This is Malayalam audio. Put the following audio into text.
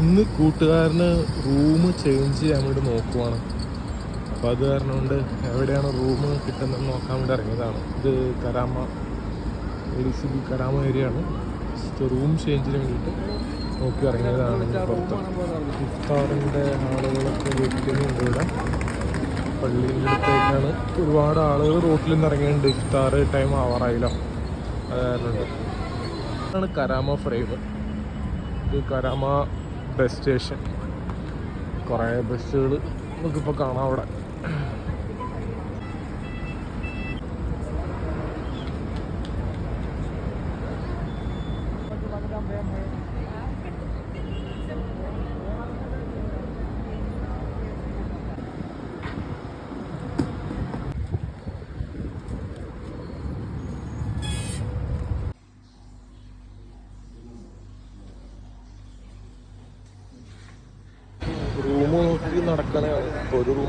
ഇന്ന് കൂട്ടുകാരന് റൂം ചേഞ്ച് ചെയ്യാൻ വേണ്ടി നോക്കുവാണ്. അപ്പോൾ അത് കാരണം കൊണ്ട് എവിടെയാണ് റൂം കിട്ടുന്നതെന്ന് നോക്കാൻ വേണ്ടി ഇറങ്ങിയതാണ്. ഇത് കരാമ ADCB കരാമ ഏരിയ ആണ്. റൂം ചേഞ്ചിന് വേണ്ടിയിട്ട് നോക്കി ഇറങ്ങിയതാണ്. പുറത്ത് ഇഫ്താറിൻ്റെ ആളുകളൊക്കെ വെയിറ്റിംഗുണ്ട് ഇവിടെ. പള്ളിൻ്റെ അടുത്തേക്കാണ് ഒരുപാട് ആളുകൾ റോട്ടിൽ നിന്ന് ഇറങ്ങിയിട്ടുണ്ട്. ഇഫ്താർ ടൈം ആവാറായില്ലോ, അത് കാരണം ഇതാണ് കരാമ ഫ്രെയിം. ഇത് കരാമ ബസ് സ്റ്റേഷൻ. കുറേ ബസ്സുകൾ നമുക്കിപ്പോൾ കാണാം അവിടെ. റൂം നോക്കി നടക്കണേ. ഒരു റൂം